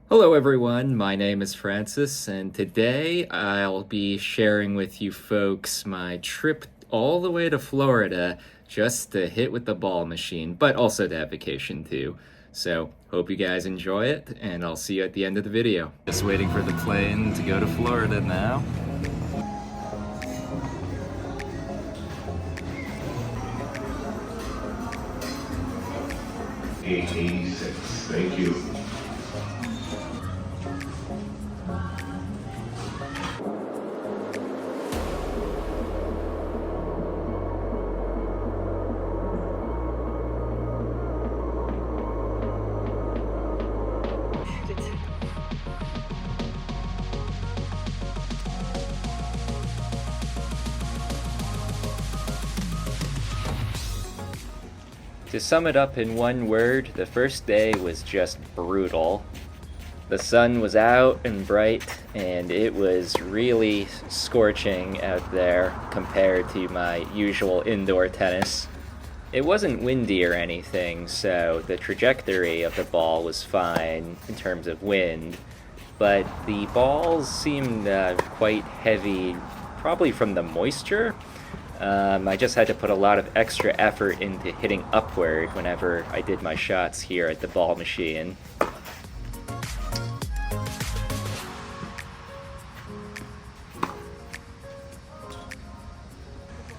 Hello everyone, my name is Francis, and today I'll be sharing with you folks my trip all the way to Florida just to hit with the ball machine, but also to have vacation too. So, hope you guys enjoy it, and I'll see you at the end of the video. Just waiting for the plane to go to Florida now. $8.86. Thank you. To sum it up in one word, the first day was just brutal. The sun was out and bright, and it was really scorching out there compared to my usual indoor tennis. It wasn't windy or anything, so the trajectory of the ball was fine in terms of wind, but the balls seemed quite heavy, probably from the moisture. I just had to put a lot of extra effort into hitting upward whenever I did my shots here at the ball machine.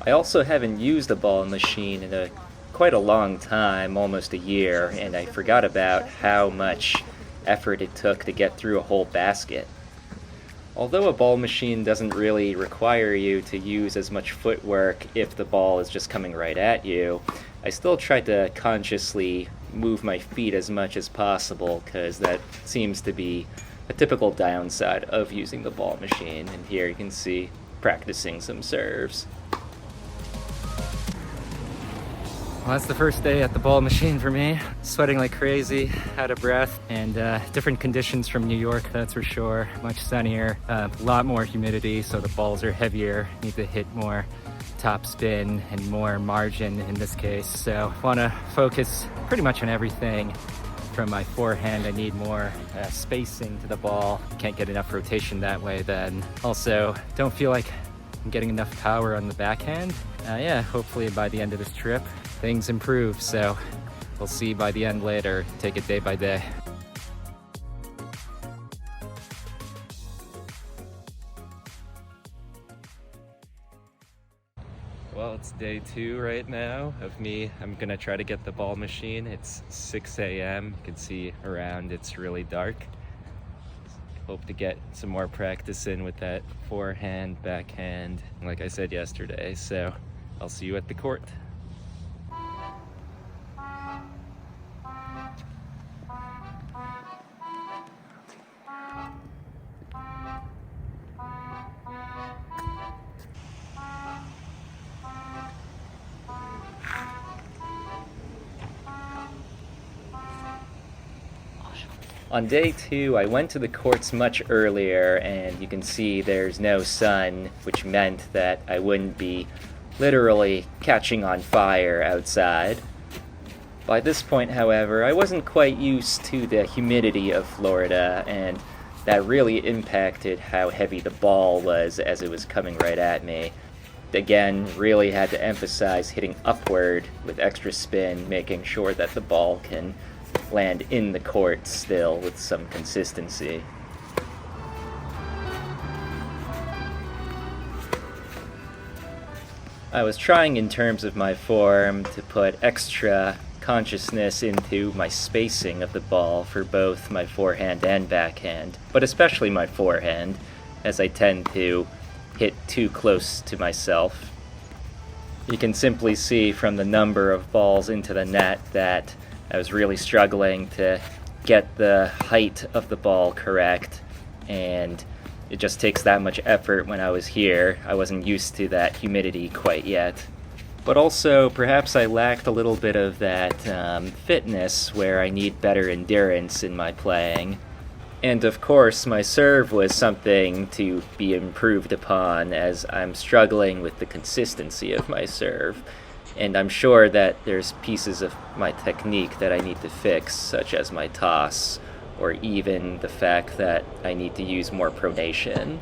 I also haven't used a ball machine in quite a long time, almost a year, and I forgot about how much effort it took to get through a whole basket. Although a ball machine doesn't really require you to use as much footwork if the ball is just coming right at you, I still try to consciously move my feet as much as possible, because that seems to be a typical downside of using the ball machine. And here you can see practicing some serves. Well, that's the first day at the ball machine for me. Sweating like crazy, out of breath, and different conditions from New York, that's for sure. Much sunnier, a lot more humidity, so the balls are heavier. Need to hit more top spin and more margin in this case. So I want to focus pretty much on everything. From my forehand, I need more spacing to the ball. Can't get enough rotation that way then. Also, don't feel like I'm getting enough power on the backhand. Yeah, hopefully by the end of this trip, things improve, so we'll see by the end later. Take it day by day. Well, it's day 2 right now of me. I'm gonna try to get the ball machine. It's 6 a.m. You can see around it's really dark. Hope to get some more practice in with that forehand, backhand, like I said yesterday. So I'll see you at the court. On day 2, I went to the courts much earlier, and you can see there's no sun, which meant that I wouldn't be literally catching on fire outside. By this point, however, I wasn't quite used to the humidity of Florida, and that really impacted how heavy the ball was as it was coming right at me. Again, really had to emphasize hitting upward with extra spin, making sure that the ball can land in the court still with some consistency. I was trying in terms of my form to put extra consciousness into my spacing of the ball for both my forehand and backhand, but especially my forehand, as I tend to hit too close to myself. You can simply see from the number of balls into the net that I was really struggling to get the height of the ball correct, and it just takes that much effort when I was here. I wasn't used to that humidity quite yet. But also, perhaps I lacked a little bit of that fitness where I need better endurance in my playing. And of course, my serve was something to be improved upon, as I'm struggling with the consistency of my serve. And I'm sure that there's pieces of my technique that I need to fix, such as my toss, or even the fact that I need to use more pronation.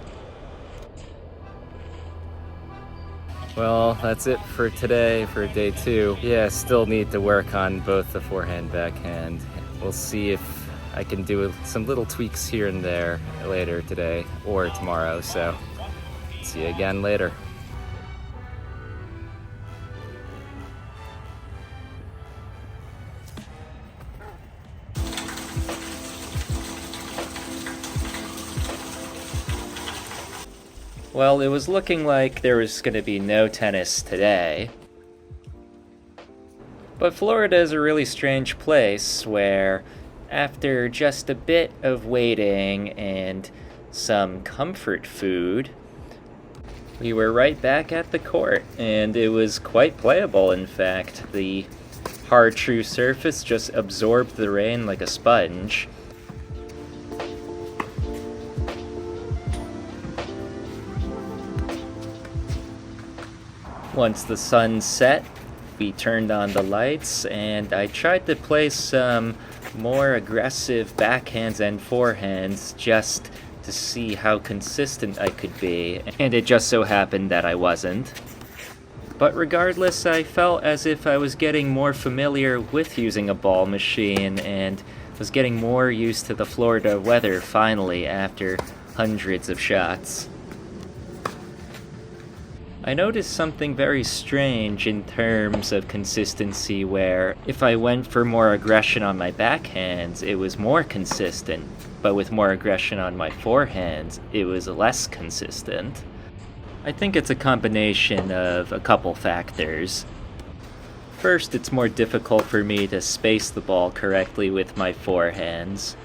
Well, that's it for today, for day 2. Yeah, still need to work on both the forehand, backhand. We'll see if I can do some little tweaks here and there later today or tomorrow, so see you again later. Well, it was looking like there was going to be no tennis today. But Florida is a really strange place where, after just a bit of waiting and some comfort food, we were right back at the court, and it was quite playable, in fact. The hard, true surface just absorbed the rain like a sponge. Once the sun set, we turned on the lights, and I tried to play some more aggressive backhands and forehands just to see how consistent I could be, and it just so happened that I wasn't. But regardless, I felt as if I was getting more familiar with using a ball machine and was getting more used to the Florida weather finally after hundreds of shots. I noticed something very strange in terms of consistency where if I went for more aggression on my backhands, it was more consistent, but with more aggression on my forehands, it was less consistent. I think it's a combination of a couple factors. First, it's more difficult for me to space the ball correctly with my forehands.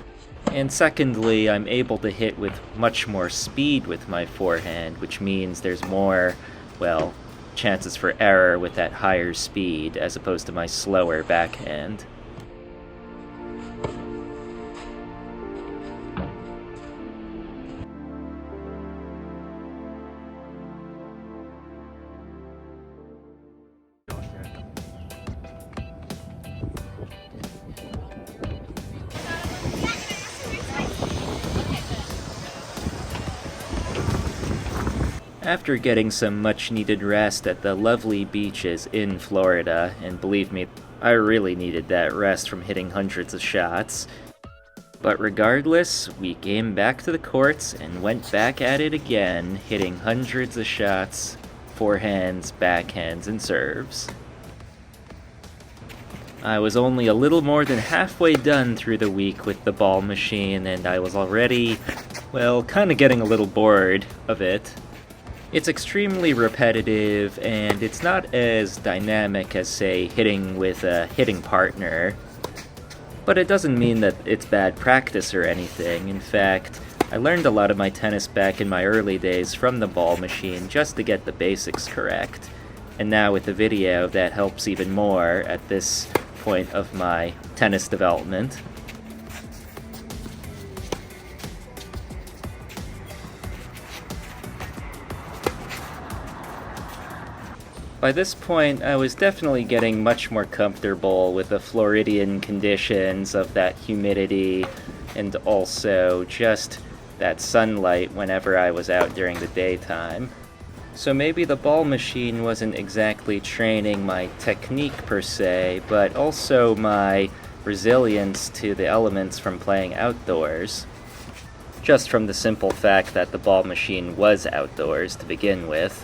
And secondly, I'm able to hit with much more speed with my forehand, which means there's more, well, chances for error with that higher speed as opposed to my slower backhand. After getting some much-needed rest at the lovely beaches in Florida, and believe me, I really needed that rest from hitting hundreds of shots. But regardless, we came back to the courts and went back at it again, hitting hundreds of shots, forehands, backhands, and serves. I was only a little more than halfway done through the week with the ball machine, and I was already, well, kinda getting a little bored of it. It's extremely repetitive, and it's not as dynamic as, say, hitting with a hitting partner. But it doesn't mean that it's bad practice or anything. In fact, I learned a lot of my tennis back in my early days from the ball machine just to get the basics correct. And now with the video, that helps even more at this point of my tennis development. By this point, I was definitely getting much more comfortable with the Floridian conditions of that humidity and also just that sunlight whenever I was out during the daytime. So maybe the ball machine wasn't exactly training my technique per se, but also my resilience to the elements from playing outdoors. Just from the simple fact that the ball machine was outdoors to begin with.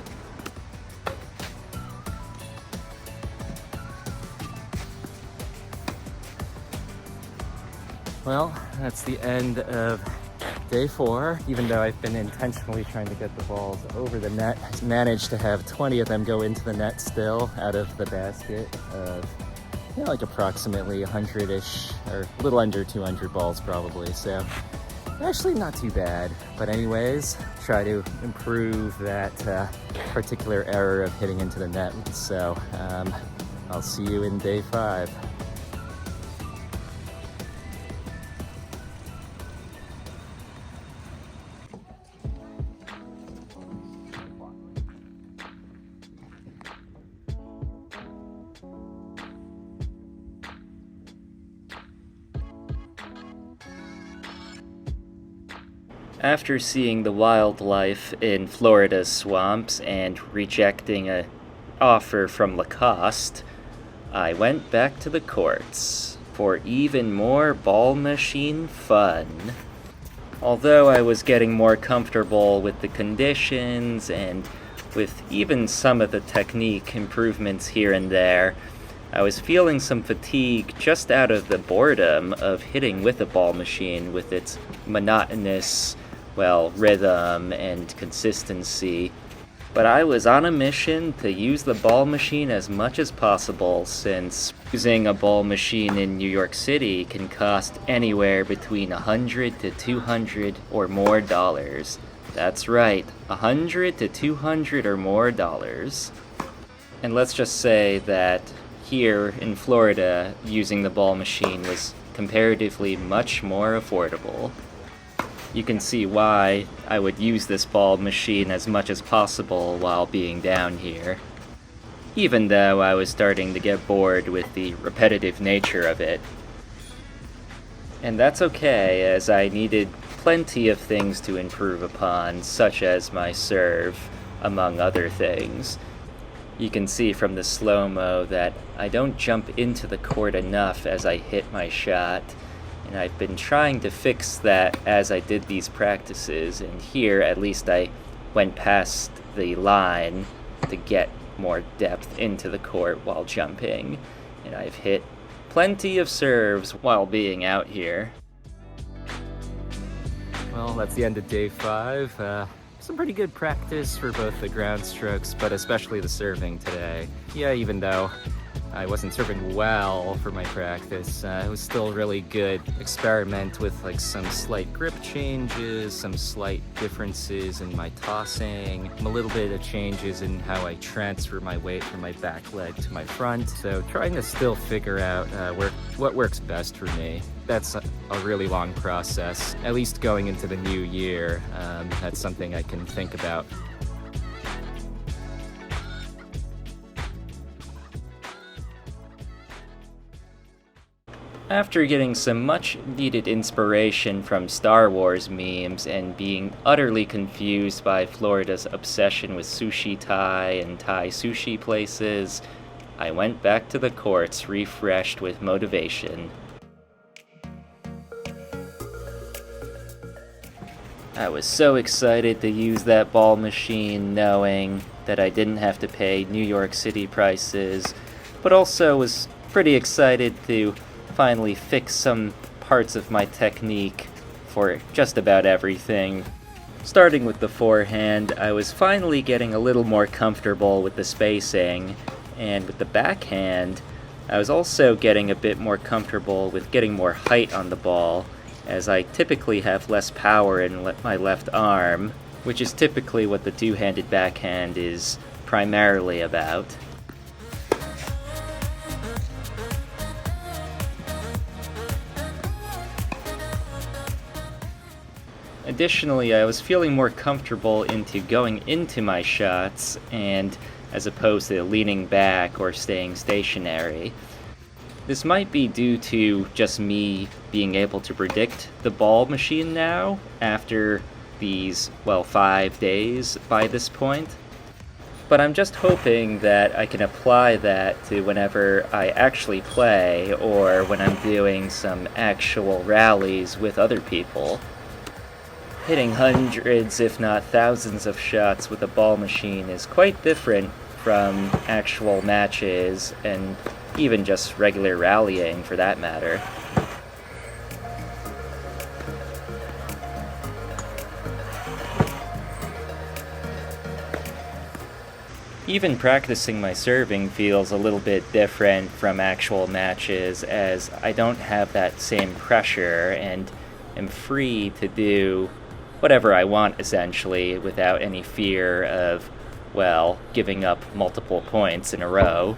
Well, that's the end of day 4. Even though I've been intentionally trying to get the balls over the net, I've managed to have 20 of them go into the net still out of the basket of, like approximately 100-ish, or a little under 200 balls probably, so actually not too bad. But anyways, try to improve that particular error of hitting into the net. So I'll see you in day 5. After seeing the wildlife in Florida's swamps and rejecting an offer from Lacoste, I went back to the courts for even more ball machine fun. Although I was getting more comfortable with the conditions and with even some of the technique improvements here and there, I was feeling some fatigue just out of the boredom of hitting with a ball machine with its monotonous, rhythm and consistency. But I was on a mission to use the ball machine as much as possible, since using a ball machine in New York City can cost anywhere between $100 to $200 or more dollars. That's right, $100 to $200 or more dollars. And let's just say that here in Florida, using the ball machine was comparatively much more affordable. You can see why I would use this ball machine as much as possible while being down here, even though I was starting to get bored with the repetitive nature of it. And that's okay, as I needed plenty of things to improve upon, such as my serve, among other things. You can see from the slow-mo that I don't jump into the court enough as I hit my shot, and I've been trying to fix that as I did these practices, and here at least I went past the line to get more depth into the court while jumping, and I've hit plenty of serves while being out here. Well, that's the end of day 5. Some pretty good practice for both the ground strokes, but especially the serving today. Yeah, even though I wasn't serving well for my practice, it was still really good. Experiment with some slight grip changes, some slight differences in my tossing, a little bit of changes in how I transfer my weight from my back leg to my front. So trying to still figure out what works best for me. That's a really long process, at least going into the new year. That's something I can think about. After getting some much-needed inspiration from Star Wars memes and being utterly confused by Florida's obsession with sushi Thai and Thai sushi places, I went back to the courts refreshed with motivation. I was so excited to use that ball machine, knowing that I didn't have to pay New York City prices, but also was pretty excited to finally fix some parts of my technique for just about everything. Starting with the forehand, I was finally getting a little more comfortable with the spacing, and with the backhand, I was also getting a bit more comfortable with getting more height on the ball, as I typically have less power in my left arm, which is typically what the two-handed backhand is primarily about. Additionally, I was feeling more comfortable into going into my shots, and as opposed to leaning back or staying stationary. This might be due to just me being able to predict the ball machine now, after these, 5 days by this point. But I'm just hoping that I can apply that to whenever I actually play, or when I'm doing some actual rallies with other people. Hitting hundreds, if not thousands of shots with a ball machine is quite different from actual matches, and even just regular rallying for that matter. Even practicing my serving feels a little bit different from actual matches, as I don't have that same pressure and am free to do whatever I want, essentially, without any fear of, giving up multiple points in a row.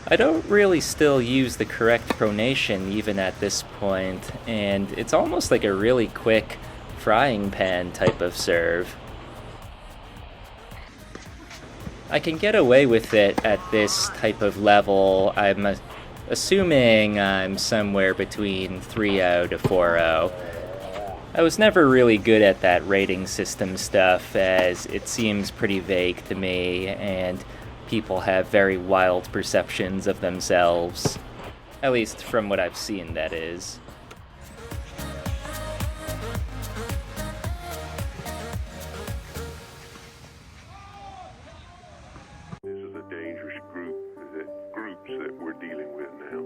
I don't really still use the correct pronation even at this point, and it's almost like a really quick frying pan type of serve. I can get away with it at this type of level. I'm assuming I'm somewhere between 3.0 to 4.0. I was never really good at that rating system stuff, as it seems pretty vague to me, and people have very wild perceptions of themselves. At least from what I've seen, that is. This is a dangerous groups that we're dealing with now.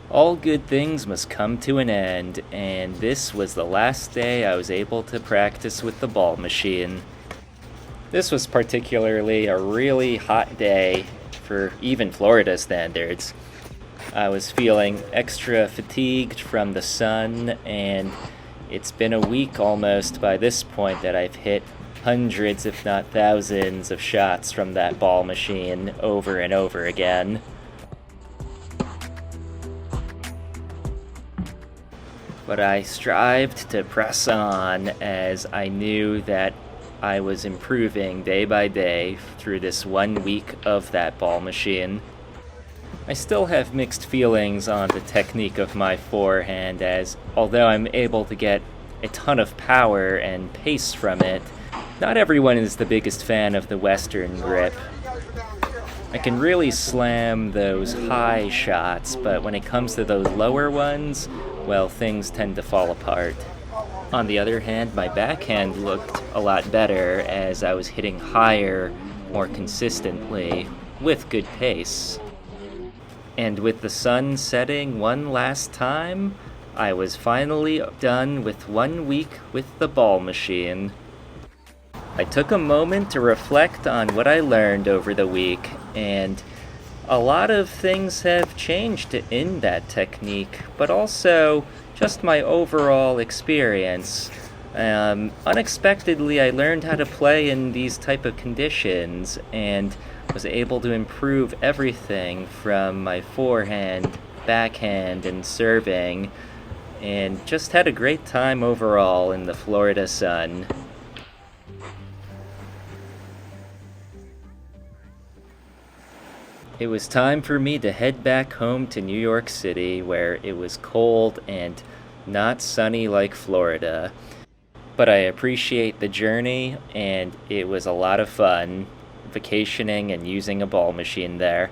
All good things must come to an end, and this was the last day I was able to practice with the ball machine. This was particularly a really hot day for even Florida standards. I was feeling extra fatigued from the sun, and it's been a week almost by this point that I've hit hundreds, if not thousands, of shots from that ball machine over and over again. But I strived to press on, as I knew that I was improving day by day through this 1 week of that ball machine. I still have mixed feelings on the technique of my forehand, as although I'm able to get a ton of power and pace from it, not everyone is the biggest fan of the Western grip. I can really slam those high shots, but when it comes to those lower ones, well, things tend to fall apart. On the other hand, my backhand looked a lot better, as I was hitting higher more consistently with good pace. And with the sun setting one last time, I was finally done with 1 week with the ball machine. I took a moment to reflect on what I learned over the week, and a lot of things have changed in that technique, but also just my overall experience. Unexpectedly, I learned how to play in these type of conditions, and was able to improve everything from my forehand, backhand, and serving, and just had a great time overall in the Florida sun. It was time for me to head back home to New York City, where it was cold and not sunny like Florida. But I appreciate the journey, and it was a lot of fun vacationing and using a ball machine there.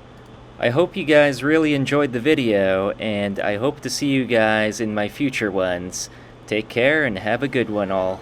I hope you guys really enjoyed the video, and I hope to see you guys in my future ones. Take care and have a good one all.